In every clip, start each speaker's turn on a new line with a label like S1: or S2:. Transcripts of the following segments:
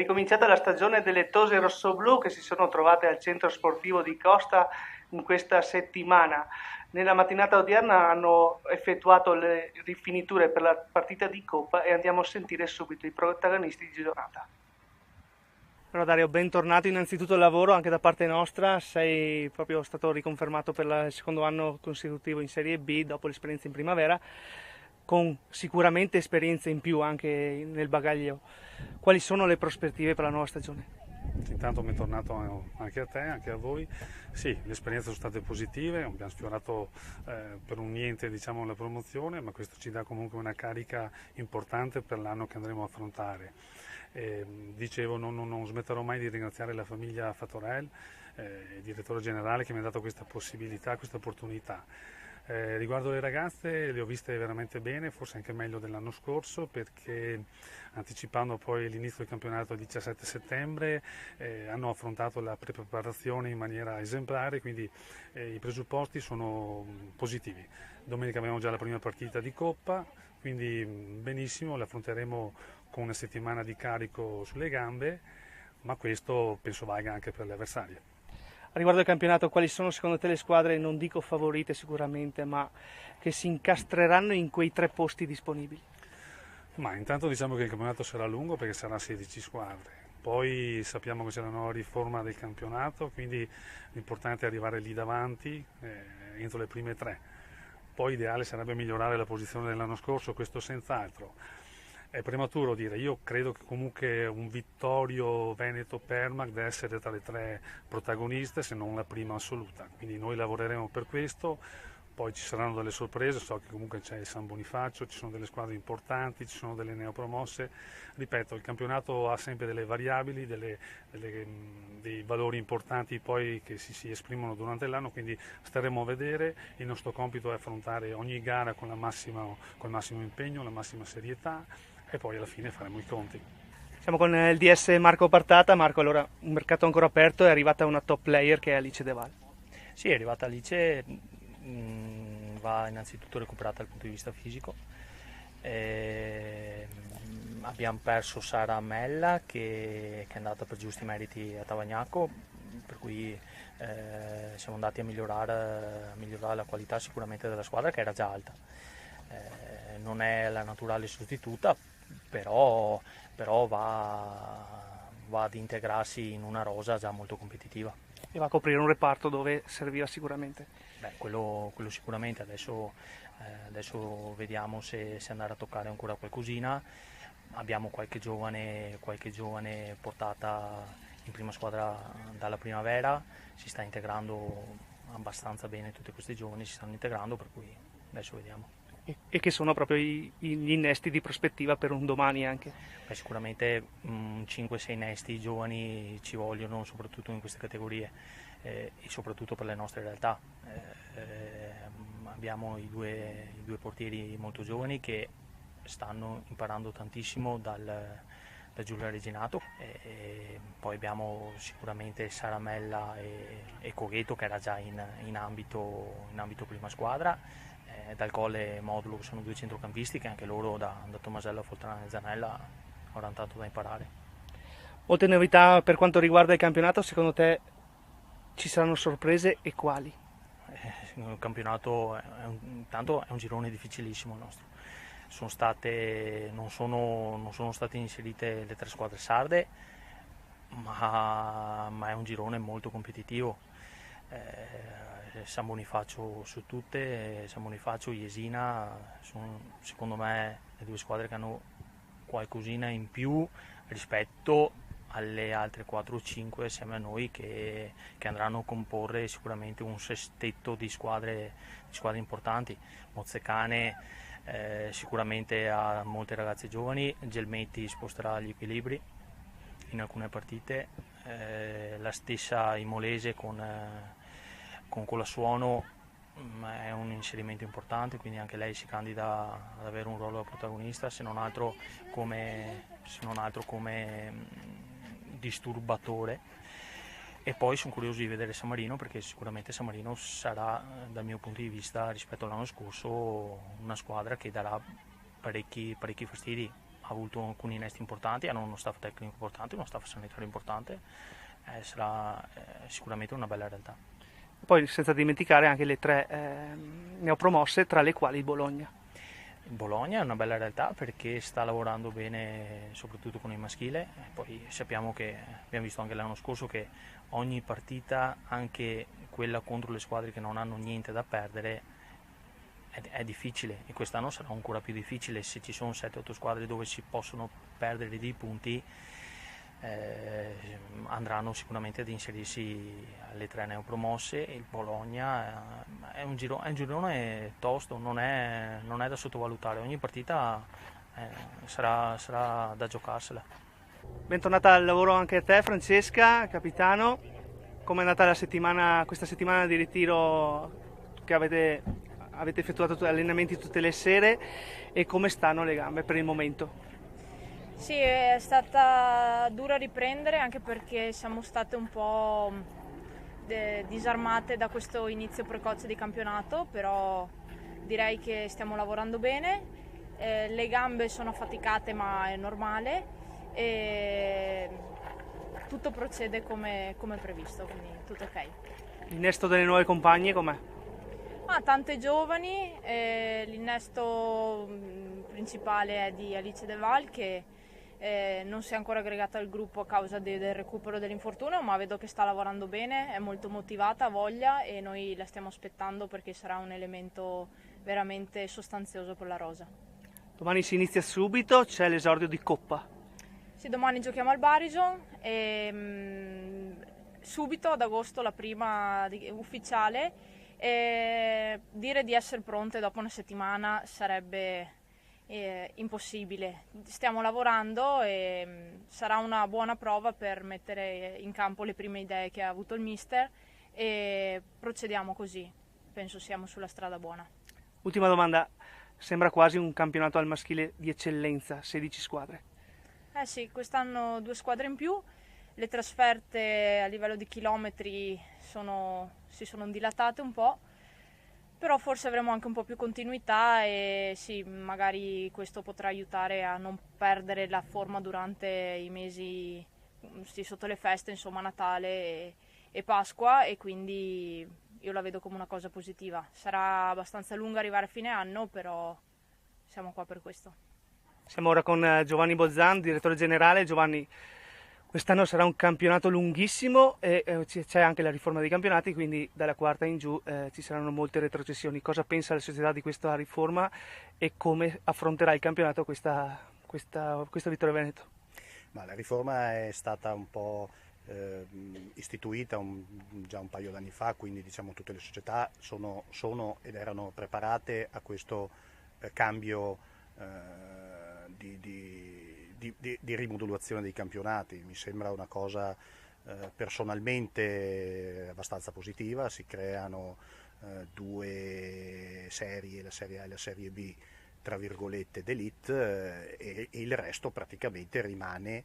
S1: cominciata la stagione delle Tose rossoblù che si sono trovate al centro sportivo di Costa in questa settimana. Nella mattinata odierna hanno effettuato le rifiniture per la partita di Coppa e andiamo a sentire subito i protagonisti di giornata. Allora Dario, bentornato innanzitutto al lavoro anche da parte nostra, sei proprio stato riconfermato per il secondo anno consecutivo in Serie B dopo l'esperienza in primavera, con sicuramente esperienze in più anche nel bagaglio. Quali sono le prospettive per la nuova stagione?
S2: Intanto bentornato anche a te, anche a voi. Sì, le esperienze sono state positive, abbiamo sfiorato per un niente diciamo, la promozione, ma questo ci dà comunque una carica importante per l'anno che andremo a affrontare. Dicevo, non smetterò mai di ringraziare la famiglia Fattorel, il direttore generale che mi ha dato questa possibilità, questa opportunità. Riguardo le ragazze le ho viste veramente bene, forse anche meglio dell'anno scorso perché anticipando poi l'inizio del campionato il 17 settembre hanno affrontato la preparazione in maniera esemplare, quindi i presupposti sono positivi. Domenica abbiamo già la prima partita di Coppa, quindi benissimo, la affronteremo con una settimana di carico sulle gambe, ma questo penso valga anche per le avversarie.
S1: Riguardo al campionato, quali sono secondo te le squadre, non dico favorite sicuramente, ma che si incastreranno in quei 3 posti disponibili?
S2: Ma intanto diciamo che il campionato sarà lungo perché sarà 16 squadre. Poi sappiamo che c'è la nuova riforma del campionato, quindi l'importante è arrivare lì davanti, entro le prime 3. Poi ideale sarebbe migliorare la posizione dell'anno scorso, questo senz'altro. È prematuro dire, io credo che comunque un Vittorio Veneto-Permac deve essere tra le 3 protagoniste, se non la prima assoluta. Quindi noi lavoreremo per questo, poi ci saranno delle sorprese, so che comunque c'è il San Bonifacio, ci sono delle squadre importanti, ci sono delle neopromosse. Ripeto, il campionato ha sempre delle variabili, dei valori importanti poi che si esprimono durante l'anno, quindi staremo a vedere. Il nostro compito è affrontare ogni gara con il massimo impegno, la massima serietà e poi alla fine faremo i conti.
S1: Siamo con il DS Marco Partata. Marco, allora un mercato ancora aperto, è arrivata una top player che è Alice De Val.
S3: Sì, è arrivata Alice, va innanzitutto recuperata dal punto di vista fisico. Abbiamo perso Sara Mella che è andata per giusti meriti a Tavagnacco, per cui siamo andati a migliorare la qualità sicuramente della squadra che era già alta. Non è la naturale sostituta, però va ad integrarsi in una rosa già molto competitiva.
S1: E va a coprire un reparto dove serviva sicuramente.
S3: Beh, quello sicuramente, adesso vediamo se andare a toccare ancora qualcosina. Abbiamo qualche giovane portata in prima squadra dalla primavera, si sta integrando abbastanza bene, tutti questi giovani si stanno integrando, per cui adesso vediamo.
S1: E che sono proprio gli innesti di prospettiva per un domani anche.
S3: Beh, sicuramente 5-6 innesti giovani ci vogliono, soprattutto in queste categorie e soprattutto per le nostre realtà. Abbiamo i due portieri molto giovani che stanno imparando tantissimo da Giulia Reginato, e poi abbiamo sicuramente Saramella e Cogheto che era già in ambito prima squadra. Dal Colle e Modulo, che sono 2 centrocampisti che anche loro da Tomasello, Foltrana e Zanella avranno tanto da imparare.
S1: Molte novità per quanto riguarda il campionato, secondo te ci saranno sorprese e quali?
S3: Il campionato intanto è un girone difficilissimo il nostro. Non sono state inserite le 3 squadre sarde, ma è un girone molto competitivo. San Bonifacio su tutte, San Bonifacio, Jesina sono secondo me le 2 squadre che hanno qualcosina in più rispetto alle altre 4 o 5 assieme a noi che andranno a comporre sicuramente un sestetto di squadre importanti. Mozzecane sicuramente ha molte ragazze giovani, Gelmetti sposterà gli equilibri in alcune partite, la stessa Imolese con Colasuono è un inserimento importante, quindi anche lei si candida ad avere un ruolo da protagonista, se non altro come disturbatore. E poi sono curioso di vedere San Marino, perché sicuramente San Marino sarà, dal mio punto di vista rispetto all'anno scorso, una squadra che darà parecchi fastidi avuto alcuni innesti importanti, hanno uno staff tecnico importante, uno staff sanitario importante, sarà sicuramente una bella realtà.
S1: Poi senza dimenticare anche le 3 neopromosse, tra le quali il Bologna.
S3: Il Bologna è una bella realtà perché sta lavorando bene soprattutto con il maschile, poi sappiamo che, abbiamo visto anche l'anno scorso, che ogni partita, anche quella contro le squadre che non hanno niente da perdere, è difficile, e quest'anno sarà ancora più difficile. Se ci sono 7-8 squadre dove si possono perdere dei punti, andranno sicuramente ad inserirsi alle 3 neopromosse. Il Bologna è un girone tosto, non è da sottovalutare, ogni partita sarà da giocarsela.
S1: Bentornata al lavoro anche a te, Francesca, capitano. Com'è andata questa settimana di ritiro che avete effettuato allenamenti tutte le sere, e come stanno le gambe per il momento?
S4: Sì, è stata dura riprendere, anche perché siamo state un po' disarmate da questo inizio precoce di campionato, però direi che stiamo lavorando bene. Le gambe sono affaticate, ma è normale, e tutto procede come previsto, quindi tutto ok.
S1: L'innesto delle nuove compagne com'è?
S4: Tante giovani, l'innesto principale è di Alice De Val, che non si è ancora aggregata al gruppo a causa del recupero dell'infortunio, ma vedo che sta lavorando bene, è molto motivata, ha voglia, e noi la stiamo aspettando perché sarà un elemento veramente sostanzioso per la rosa.
S1: Domani si inizia subito, c'è l'esordio di Coppa.
S4: Sì, domani giochiamo al Barison e subito ad agosto la prima ufficiale. Dire di essere pronte dopo una settimana sarebbe impossibile. Stiamo lavorando e sarà una buona prova per mettere in campo le prime idee che ha avuto il mister, e procediamo così, penso siamo sulla strada buona.
S1: Ultima domanda, sembra quasi un campionato al maschile di eccellenza, 16 squadre.
S4: Sì, quest'anno 2 squadre in più. Le trasferte a livello di chilometri si sono dilatate un po', però forse avremo anche un po' più continuità, e sì, magari questo potrà aiutare a non perdere la forma durante i mesi, sì, sotto le feste, insomma Natale e Pasqua, e quindi io la vedo come una cosa positiva. Sarà abbastanza lunga arrivare a fine anno, però siamo qua per questo.
S1: Siamo ora con Giovanni Bozzan, direttore generale. Giovanni, quest'anno sarà un campionato lunghissimo e c'è anche la riforma dei campionati, quindi dalla quarta in giù ci saranno molte retrocessioni. Cosa pensa la società di questa riforma e come affronterà il campionato questa Vittorio Veneto?
S5: Ma la riforma è stata un po' istituita già un paio d'anni fa, quindi diciamo tutte le società sono ed erano preparate a questo cambio di rimodulazione dei campionati. Mi sembra una cosa personalmente abbastanza positiva. Si creano 2 serie, la Serie A e la Serie B, tra virgolette, d'élite, e il resto praticamente rimane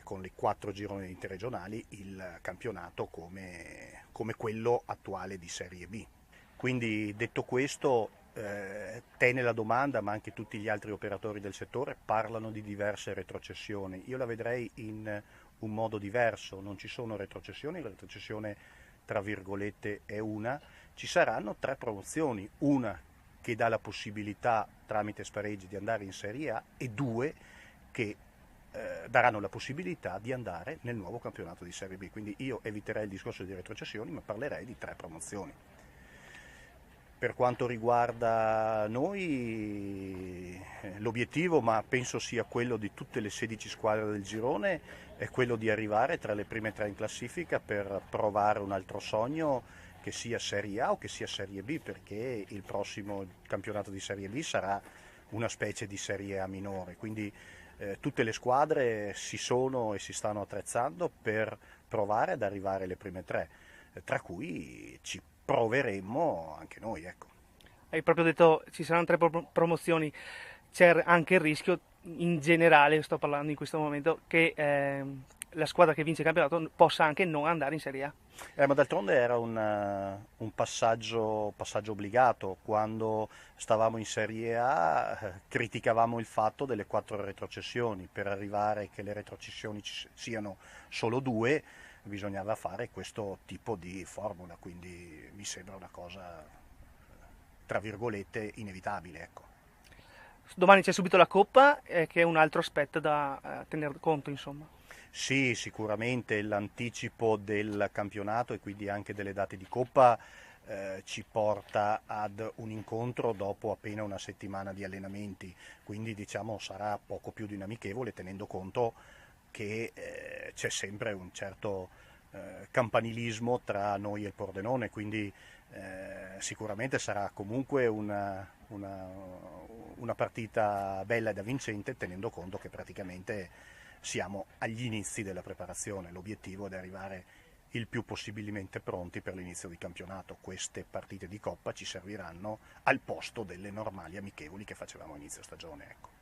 S5: con le 4 gironi interregionali il campionato come quello attuale di Serie B. Quindi, detto questo, te nella domanda, ma anche tutti gli altri operatori del settore parlano di diverse retrocessioni. Io la vedrei in un modo diverso: non ci sono retrocessioni, la retrocessione tra virgolette è una, ci saranno 3 promozioni, una che dà la possibilità tramite spareggi di andare in Serie A e 2 che daranno la possibilità di andare nel nuovo campionato di Serie B. Quindi io eviterei il discorso di retrocessioni, ma parlerei di 3 promozioni. Per quanto riguarda noi, l'obiettivo, ma penso sia quello di tutte le 16 squadre del girone, è quello di arrivare tra le prime 3 in classifica per provare un altro sogno, che sia Serie A o che sia Serie B, perché il prossimo campionato di Serie B sarà una specie di Serie A minore. Quindi tutte le squadre si sono e si stanno attrezzando per provare ad arrivare alle prime 3, tra cui ci proveremmo anche noi, ecco.
S1: Hai proprio detto ci saranno 3 promozioni, c'è anche il rischio, in generale sto parlando in questo momento, che la squadra che vince il campionato possa anche non andare in Serie A.
S5: Ma d'altronde era un passaggio obbligato. Quando stavamo in Serie A criticavamo il fatto delle 4 retrocessioni. Per arrivare che le retrocessioni siano solo 2 bisognava fare questo tipo di formula, quindi mi sembra una cosa, tra virgolette, inevitabile, ecco.
S6: Domani c'è subito la Coppa, che è un altro aspetto da tener conto, insomma.
S5: Sì, sicuramente l'anticipo del campionato e quindi anche delle date di Coppa ci porta ad un incontro dopo appena una settimana di allenamenti, quindi diciamo sarà poco più di un amichevole, tenendo conto che c'è sempre un certo campanilismo tra noi e il Pordenone, quindi sicuramente sarà comunque una partita bella e da vincente, tenendo conto che praticamente siamo agli inizi della preparazione. L'obiettivo è di arrivare il più possibilmente pronti per l'inizio di campionato. Queste partite di Coppa ci serviranno al posto delle normali amichevoli che facevamo a inizio stagione, ecco.